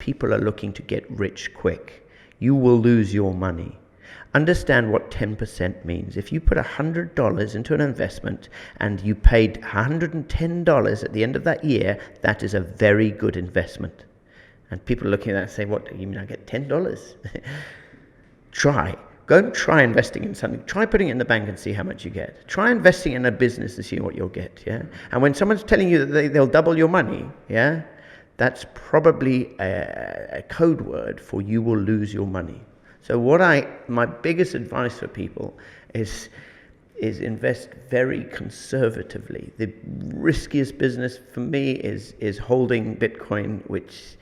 people are looking to get rich quick. You will lose your money. Understand what 10% means. If you put $100 into an investment and you paid $110 at the end of that year, that is a very good investment. And people are looking at that and say, what, you mean I get $10? Try. Go and try investing in something. Try putting it in the bank and see how much you get. Try investing in a business and see what you'll get, yeah? And when someone's telling you that they'll double your money, yeah, that's probably a code word for you will lose your money. So my biggest advice for people is invest very conservatively. The riskiest business for me is holding Bitcoin, which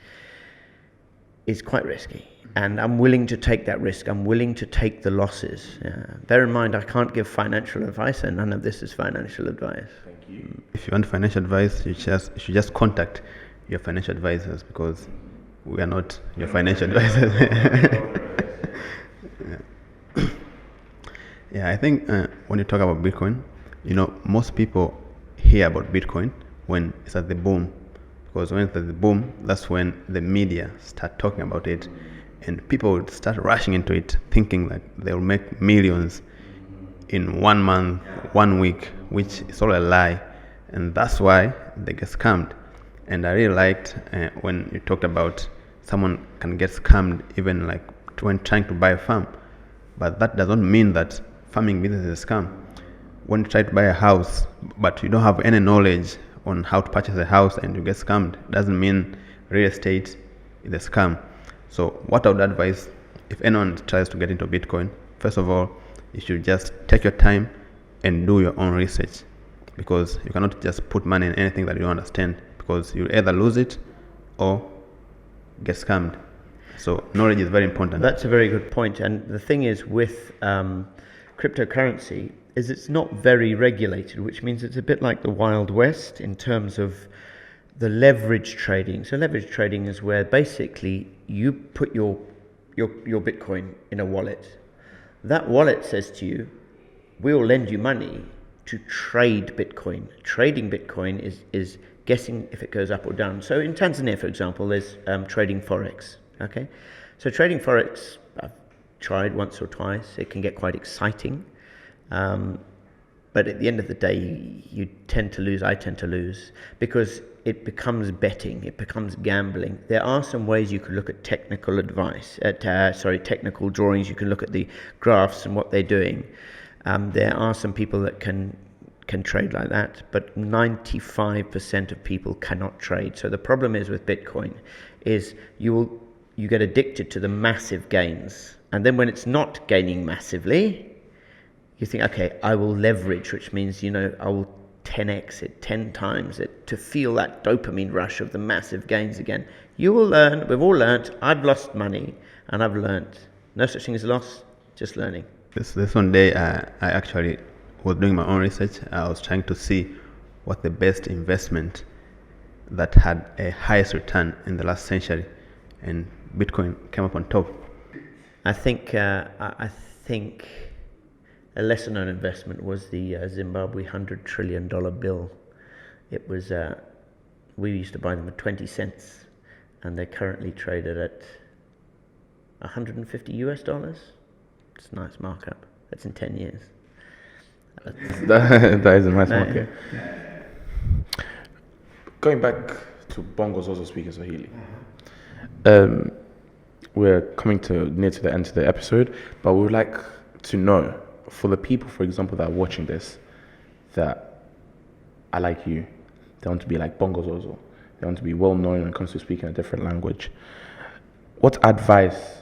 is quite risky. And I'm willing to take that risk. I'm willing to take the losses. Bear in mind, I can't give financial advice, and none of this is financial advice. Thank you. If you want financial advice, you should just contact your financial advisors, because we are not your financial advisors. Yeah, I think when you talk about Bitcoin, most people hear about Bitcoin when it's at the boom. Because when it's at the boom, that's when the media start talking about it. And people would start rushing into it, thinking that they'll make millions in 1 month, 1 week, which is all a lie. And that's why they get scammed. And I really liked when you talked about someone can get scammed even like when trying to buy a farm. But that doesn't mean that farming business is a scam. When you try to buy a house, but you don't have any knowledge on how to purchase a house and you get scammed, doesn't mean real estate is a scam. So what I would advise, if anyone tries to get into Bitcoin, first of all, you should just take your time and do your own research, because you cannot just put money in anything that you don't understand, because you'll either lose it or get scammed. So knowledge is very important. That's a very good point. And the thing is with cryptocurrency is it's not very regulated, which means it's a bit like the Wild West in terms of the leverage trading. So leverage trading is where basically you put your Bitcoin in a wallet. That wallet says to you, we'll lend you money to trade Bitcoin. Trading Bitcoin is guessing if it goes up or down. So in Tanzania, for example, there's trading Forex. Okay, so trading Forex, I've tried once or twice. It can get quite exciting. But at the end of the day, you tend to lose, I tend to lose, because it becomes betting, it becomes gambling. There are some ways you can look at technical advice, technical drawings. You can look at the graphs and what they're doing. There are some people that can trade like that, but 95% of people cannot trade. So the problem is with Bitcoin is you get addicted to the massive gains. And then when it's not gaining massively, you think, okay, I will leverage, which means, I will 10x it, 10 times it, to feel that dopamine rush of the massive gains again. You will learn, we've all learned, I've lost money, and I've learned. No such thing as loss, just learning. This one day, I actually was doing my own research. I was trying to see what the best investment that had a highest return in the last century, and Bitcoin came up on top. I think a lesser known investment was the Zimbabwe $100 trillion bill. It was, we used to buy them at 20 cents, and they're currently traded at $150. It's a nice markup. That's in 10 years. That is a nice market. Going back to Bongo Zozo speaking Swahili. We're coming near to the end of the episode, but we would like to know, for the people, for example, that are watching this, that are like you, they want to be like Bongo Zozo, they want to be well known when it comes to speaking a different language. What advice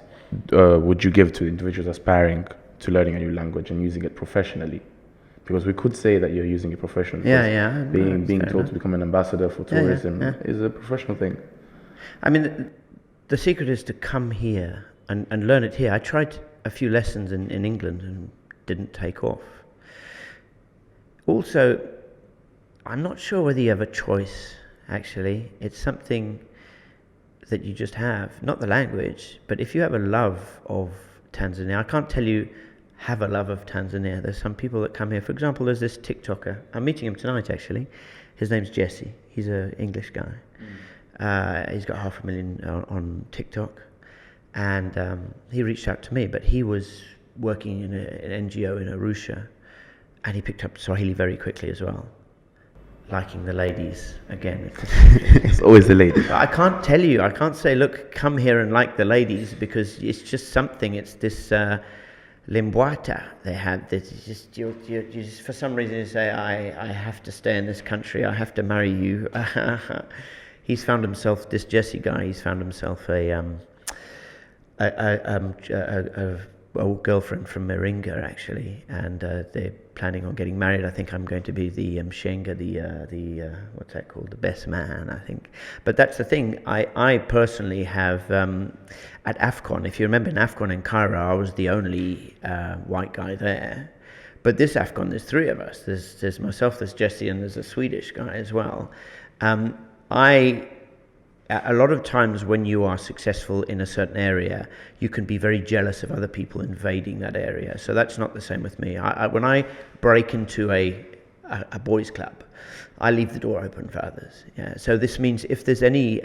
would you give to individuals aspiring to learning a new language and using it professionally? Because we could say that you're using it professionally. Being told to become an ambassador for tourism is a professional thing. I mean, the secret is to come here and learn it here. I tried a few lessons in England and didn't take off. Also, I'm not sure whether you have a choice, actually. It's something that you just have, not the language, but if you have a love of Tanzania, I can't tell you have a love of Tanzania. There's some people that come here. For example, there's this TikToker. I'm meeting him tonight, actually. His name's Jesse. He's an English guy. He's got 500,000 on TikTok, and he reached out to me. But he was working in an NGO in Arusha, and he picked up Swahili very quickly as well. Liking the ladies again. It's always the lady. I can't tell you. I can't say, look, come here and like the ladies, because it's just something. It's this limbuata they have. That just you just, for some reason you say, I have to stay in this country. I have to marry you. He's found himself, this Jesse guy. He's found himself a girlfriend from Moringa, actually, and they're planning on getting married. I think I'm going to be the mshenga, the what's that called, the best man, I think. But that's the thing. I personally have at AFCON. If you remember, in AFCON in Cairo, I was the only white guy there. But this AFCON, there's three of us. There's myself, there's Jesse, and there's a Swedish guy as well. A lot of times when you are successful in a certain area, you can be very jealous of other people invading that area. So that's not the same with me. When I break into a boys' club, I leave the door open for others. Yeah. So this means if there's any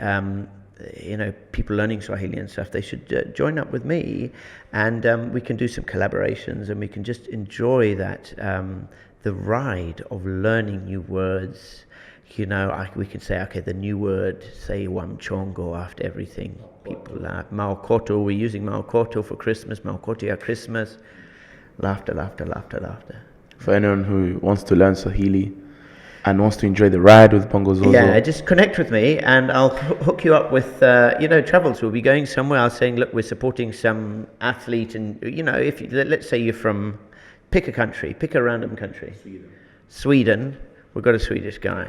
people learning Swahili and stuff, they should join up with me, and we can do some collaborations, and we can just enjoy that the ride of learning new words. We can say, okay, the new word, say Wamchongo after everything. People laugh. Maokoto, we're using Maokoto for Christmas. Maokoto at Christmas. Laughter, laughter, laughter, laughter. For anyone who wants to learn Swahili and wants to enjoy the ride with Bongo Zozo. Yeah, just connect with me and I'll hook you up with, travels. We'll be going somewhere. I was saying, look, we're supporting some athlete, and, if let's say you're from, pick a country, pick a random country. Sweden. We've got a Swedish guy.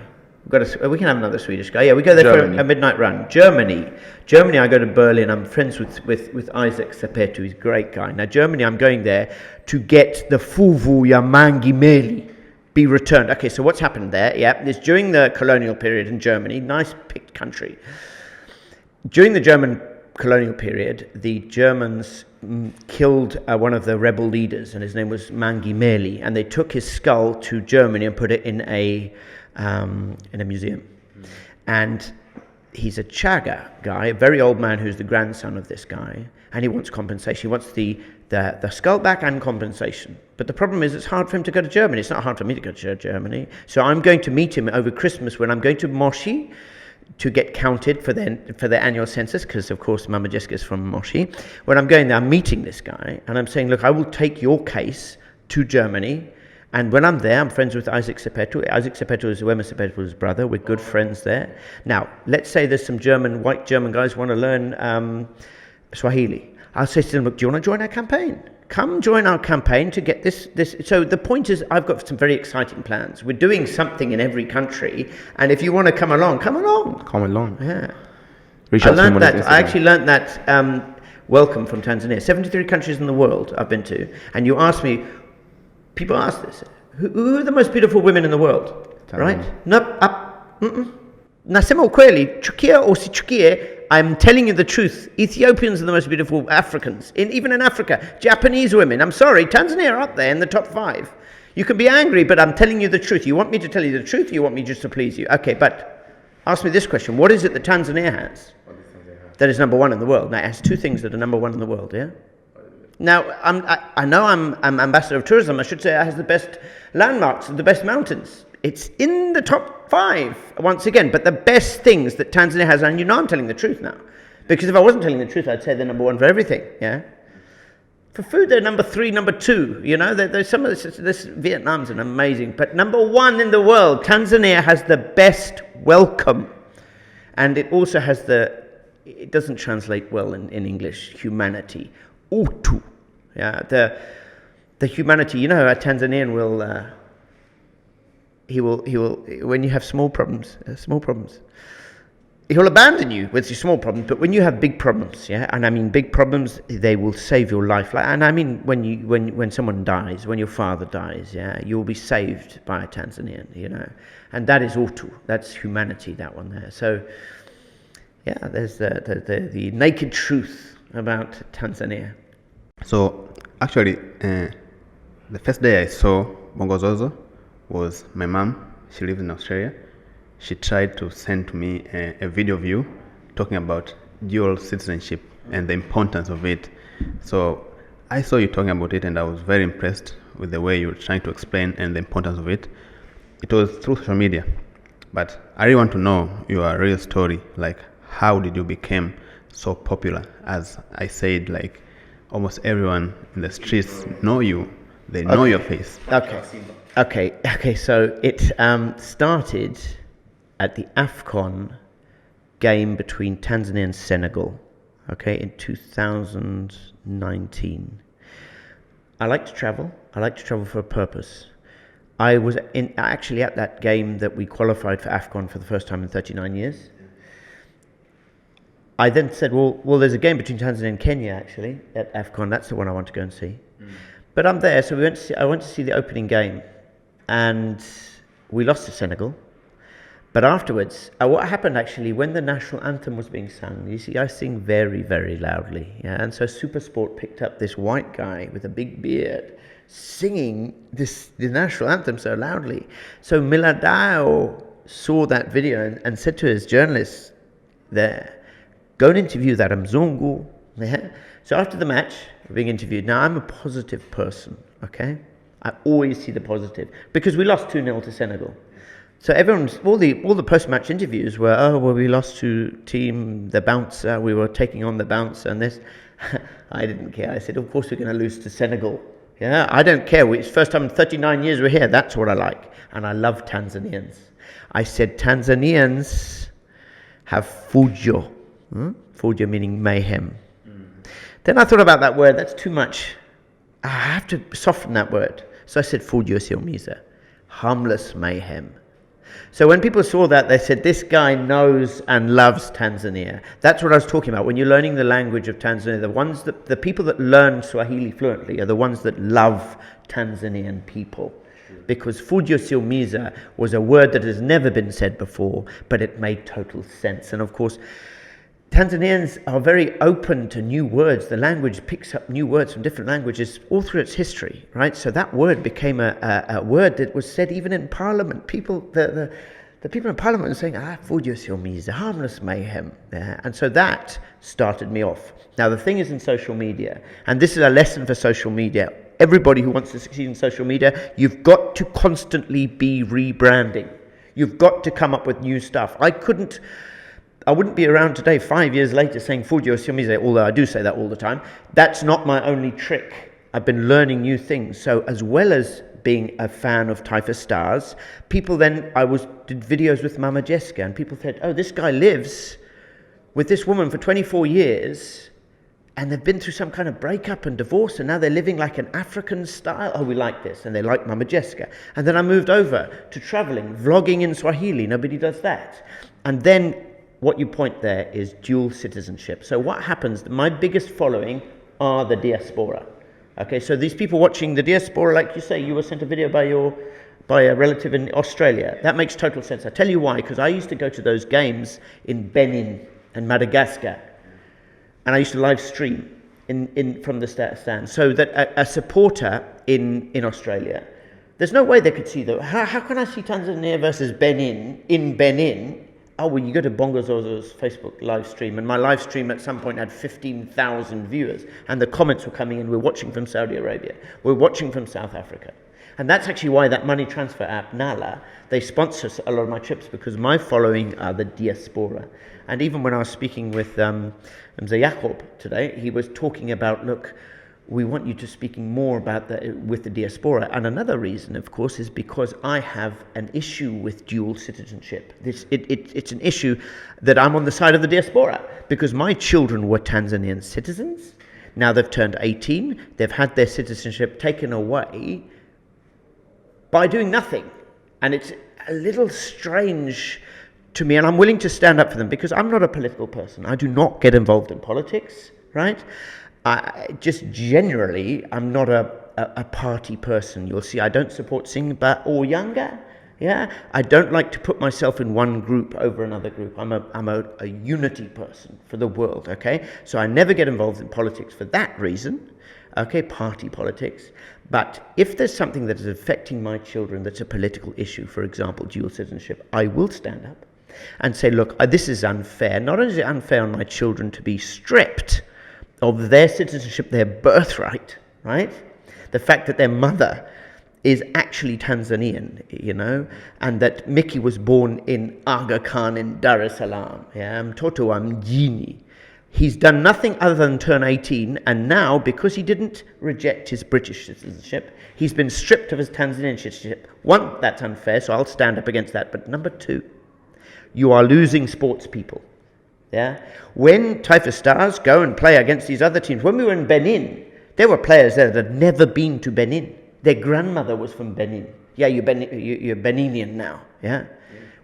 We can have another Swedish guy. Yeah, we go there Germany. for a midnight run. Germany, I go to Berlin. I'm friends with Isaac Sapetu. He's a great guy. Now, Germany, I'm going there to get the Fuvu ya Mangi Meli be returned. Okay, so what's happened there? Yeah, it's during the colonial period in Germany. Nice picked country. During the German colonial period, the Germans killed one of the rebel leaders, and his name was Mangi Meli, and they took his skull to Germany and put it in a museum. And he's a Chaga guy, a very old man who's the grandson of this guy, and he wants compensation. He wants the skull back and compensation. But the problem is, it's hard for him to go to Germany. It's not hard for me to go to Germany. So I'm going to meet him over Christmas when I'm going to Moshi to get counted for their annual census, because of course Mama Jessica is from Moshi. When I'm going there, I'm meeting this guy, and I'm saying, look, I will take your case to Germany. And when I'm there, I'm friends with Isaac Sapetu. Isaac Sapetu is Wema Sapetu's brother. We're good friends there. Now, let's say there's some white German guys want to learn Swahili. I'll say to them, look, do you want to join our campaign? Come join our campaign to get this. So the point is, I've got some very exciting plans. We're doing something in every country. And if you want to come along, come along. Come along. Yeah. I actually learned that welcome from Tanzania. 73 countries in the world I've been to. And you ask me, people ask this, who are the most beautiful women in the world? Right? Nasema ukweli, chukia or si chukie, I'm telling you the truth. Ethiopians are the most beautiful Africans, even in Africa. Japanese women, I'm sorry, Tanzania are up there in the top 5. You can be angry, but I'm telling you the truth. You want me to tell you the truth, or you want me just to please you? Okay, but ask me this question. What is it that Tanzania has that is number 1 in the world? Now, it has 2 things that are number 1 in the world, yeah? Now, I know I'm ambassador of tourism. I should say it has the best landmarks, the best mountains. It's in the top 5, once again. But the best things that Tanzania has, and I'm telling the truth now. Because if I wasn't telling the truth, I'd say they're number 1 for everything, yeah? For food, they're number 3, number 2, There's some of this Vietnam's an amazing. But number 1 in the world, Tanzania has the best welcome. And it also has it doesn't translate well in English, humanity. Utu. Yeah, the humanity. A Tanzanian will he will when you have small problems, he'll abandon you with your small problems. But when you have big problems, yeah, and I mean big problems, they will save your life. And I mean when someone dies, when your father dies, yeah, you will be saved by a Tanzanian, and that is Utu. That's humanity. That one there. So yeah, there's the naked truth about Tanzania. So actually, the first day I saw Bongo Zozo was my mom. She lives in Australia. She tried to send to me a video view talking about dual citizenship and the importance of it. So I saw you talking about it, and I was very impressed with the way you were trying to explain and the importance of it. It was through social media, but I really want to know your real story. Like, how did you become so popular? As I said, like, almost everyone in the streets know you. They know your face. Okay. So it started at the AFCON game between Tanzania and Senegal, in 2019. I like to travel. I like to travel for a purpose. I was actually at that game that we qualified for AFCON for the first time in 39 years. I then said, well, there's a game between Tanzania and Kenya actually at AFCON. That's the one I want to go and see. But I'm there, so I went to see the opening game, and we lost to Senegal. But afterwards, what happened actually, when the national anthem was being sung, you see, I sing very, very loudly. Yeah? And so SuperSport picked up this white guy with a big beard singing the national anthem so loudly. So Millard saw that video and said to his journalists there, go and interview that Mzungu. Yeah? So after the match, we're being interviewed. Now, I'm a positive person, okay? I always see the positive. Because we lost 2-0 to Senegal. So all the post-match interviews were, we lost to team, the bouncer, we were taking on the bouncer and this. I didn't care. I said, of course we're going to lose to Senegal. Yeah, I don't care. It's the first time in 39 years we're here. That's what I like. And I love Tanzanians. I said, Tanzanians have fujo. Fujo meaning mayhem. Then I thought about that word. That's too much. I have to soften that word. So I said, fujo siomiza. Harmless mayhem. So when people saw that, they said, this guy knows and loves Tanzania. That's what I was talking about. When you're learning the language of Tanzania, the people that learn Swahili fluently are the ones that love Tanzanian people. Because fujo siomiza was a word that has never been said before, but it made total sense. And of course, Tanzanians are very open to new words. The language picks up new words from different languages all through its history, right? So that word became a word that was said even in Parliament. The people in Parliament were saying, fujo siomiza, harmless mayhem. Yeah? And so that started me off. Now the thing is in social media, and this is a lesson for social media, everybody who wants to succeed in social media, you've got to constantly be rebranding. You've got to come up with new stuff. I wouldn't be around today 5 years later saying fujo siomiza, although I do say that all the time. That's not my only trick. I've been learning new things. So as well as being a fan of Taifa Stars, people then, did videos with Mama Jessica, and people said, this guy lives with this woman for 24 years, and they've been through some kind of breakup and divorce, and now they're living like an African style. We like this, and they like Mama Jessica. And then I moved over to traveling, vlogging in Swahili. Nobody does that. And then what you point there is dual citizenship. So what happens, my biggest following are the diaspora. Okay, so these people watching the diaspora, like you say, you were sent a video by a relative in Australia. That makes total sense. I tell you why, because I used to go to those games in Benin and Madagascar, and I used to live stream from the stand. So that a supporter in Australia, there's no way they could see that. How can I see Tanzania versus Benin in Benin? You go to Bongo Zozo's Facebook live stream, and my live stream at some point had 15,000 viewers, and the comments were coming in, we're watching from Saudi Arabia, we're watching from South Africa. And that's actually why that money transfer app, Nala, they sponsor a lot of my trips, because my following are the diaspora. And even when I was speaking with Jacob today, he was talking about, look, we want you to speaking more about with the diaspora. And another reason, of course, is because I have an issue with dual citizenship. It's an issue that I'm on the side of the diaspora, because my children were Tanzanian citizens. Now they've turned 18. They've had their citizenship taken away by doing nothing. And it's a little strange to me, and I'm willing to stand up for them, because I'm not a political person. I do not get involved in politics, right? Just generally, I'm not a party person. You'll see I don't support Simba or Yanga. Yeah, I don't like to put myself in one group over another group. I'm a unity person for the world. Okay, so I never get involved in politics for that reason. Okay, party politics. But if there's something that is affecting my children that's a political issue, for example, dual citizenship, I will stand up. and say, look, this is unfair. Not only is it unfair on my children to be stripped of their citizenship, their birthright, right? The fact that their mother is actually Tanzanian, and that Mickey was born in Aga Khan in Dar es Salaam, mtoto wa mjini. He's done nothing other than turn 18, and now, because he didn't reject his British citizenship, he's been stripped of his Tanzanian citizenship. One, that's unfair, so I'll stand up against that. But number two, you are losing sports people. When Taifa Stars go and play against these other teams, when we were in Benin, there were players there that had never been to Benin. Their grandmother was from Benin. You're Beninian now.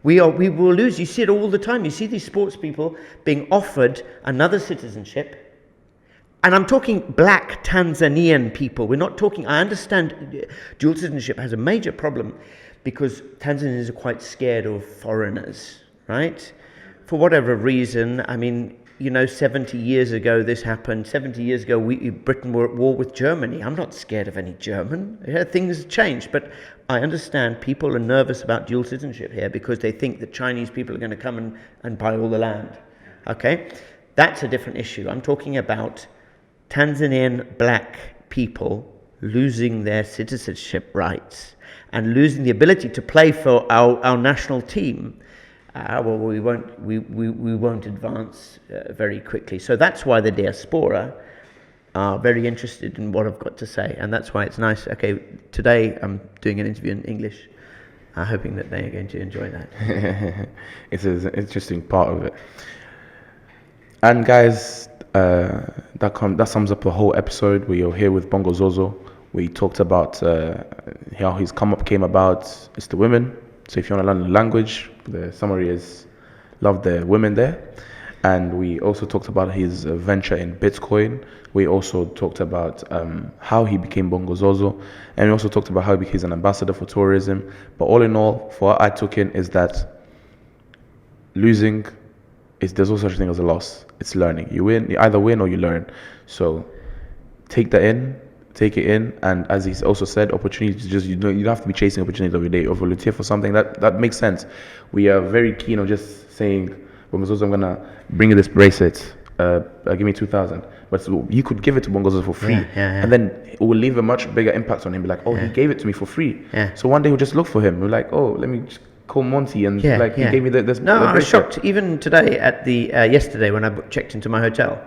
We will lose. You see it all the time. You see these sports people being offered another citizenship. And I'm talking black Tanzanian people. We're not talking, I understand dual citizenship has a major problem because Tanzanians are quite scared of foreigners, right? For whatever reason, 70 years ago this happened. 70 years ago Britain were at war with Germany. I'm not scared of any German. Things changed, but I understand people are nervous about dual citizenship here because they think that Chinese people are going to come and buy all the land. Okay? That's a different issue. I'm talking about Tanzanian black people losing their citizenship rights and losing the ability to play for our national team. We won't advance very quickly. So that's why the diaspora are very interested in what I've got to say, and that's why it's nice. Okay, today I'm doing an interview in English, hoping that they are going to enjoy that. It's an interesting part of it. And guys, that sums up the whole episode. We are here with Bongo Zozo. We talked about how his came about. It's the women. So if you want to learn the language, the summary is love the women there. And we also talked about his venture in Bitcoin. We also talked about how he became Bongo Zozo. And we also talked about how he became an ambassador for tourism. But all in all, for what I took in is that losing, there's no such thing as a loss. It's learning. You either win or you learn. So take that in. Take it in, and as he's also said, opportunities. You don't have to be chasing opportunities every day or volunteer for something. That makes sense. We are very keen on just saying, Bongozozo, I'm gonna bring you this bracelet. Give me 2,000. But so you could give it to Bongozozo for free, and then it will leave a much bigger impact on him. Be like, he gave it to me for free. So one day we'll just look for him. We're like, let me just call Monty and he gave me this. No, I was shocked. Even today at the yesterday when I checked into my hotel,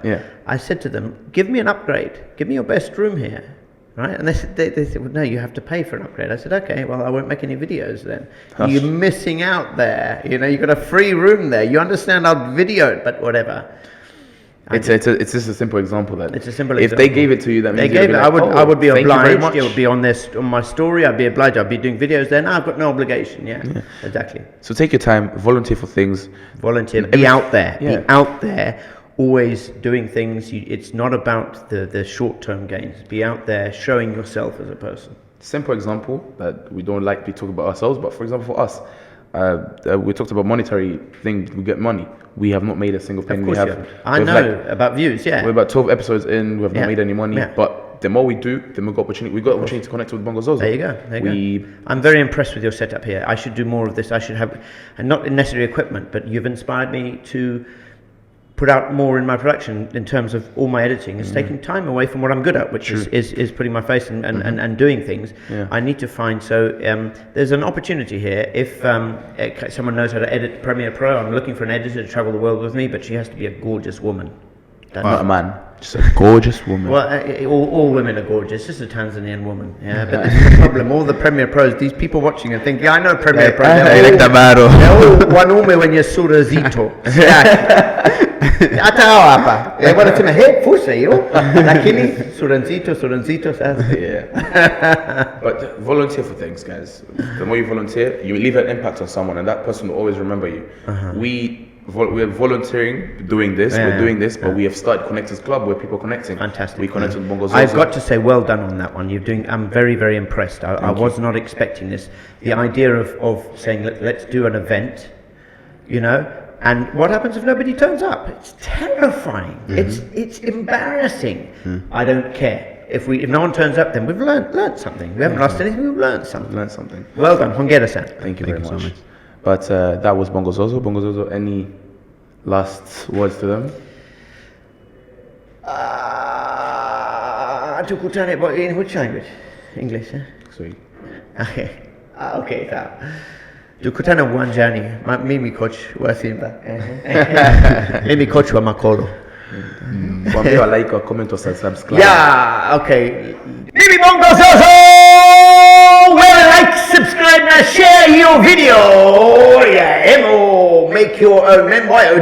I said to them, give me an upgrade. Give me your best room here. Right? And they said, well, no, you have to pay for an upgrade. I said, okay, well, I won't make any videos then. You're missing out there. You've got a free room there. You understand I'll video it, but whatever. It's just a simple example then. It's a simple example. If they gave it to you, that means they gave it. I would be obliged. It would be on my story. I'd be obliged. I'd be doing videos there. No, I've got no obligation. Yeah, exactly. So take your time, volunteer for things. Volunteer. Be out there. Be out there. Always doing things. It's not about the short-term gains. Be out there showing yourself as a person. Simple example that we don't like to talk about ourselves, but for example, for us, we talked about monetary things. We get money. We have not made a single penny. Of course I know about views. Yeah, we're about 12 episodes in. We have not made any money, but the more we do, the more opportunity. We got opportunity to connect with Bongo Zozo. There you go. I'm very impressed with your setup here. I should do more of this. I should have, and not necessarily equipment, but you've inspired me to put out more in my production in terms of all my editing. It's taking time away from what I'm good at, which is putting my face and doing things. I need to find, there's an opportunity here. If someone knows how to edit Premiere Pro, I'm looking for an editor to travel the world with me, but she has to be a gorgeous woman. A man, just a gorgeous woman. Well, all women are gorgeous. This is a Tanzanian woman. But this is the problem. All the Premiere Pros, these people watching and think, I know Premiere Pros. They're all wanaume wenye sura zito. Hata hao hapa wanasema fursa hiyo lakini sura nzito sasa. But volunteer for things, guys. The more you volunteer, you leave an impact on someone, and that person will always remember you. We're volunteering, doing this, we're doing this, but we have started Connectors Club where people are connecting. Fantastic. We connect with Bongo Zozo. I've got to say, well done on that one. I'm very, very impressed. I was not expecting this. The idea of saying, let's do an event, and what happens if nobody turns up? It's terrifying. It's embarrassing. I don't care. If no one turns up, then we've learned something. We haven't lost anything, we've learned something. Learned something. Well done. Hongera-san. Thank you very much. But that was Bongozozo. Bongozozo, any last words to them? Tukutane, but in which language? English, eh? Sorry. Okay. Okay, sawa. Tukutane uwanjani. Mimi coach wa Simba. Mimi coach wa Makolo. Waambie wa like, wa comment, or subscribe. Yeah, okay. Mimi Bongo Zozo! Well, like, subscribe, and share your video. Yeah, emo, make your own memoir.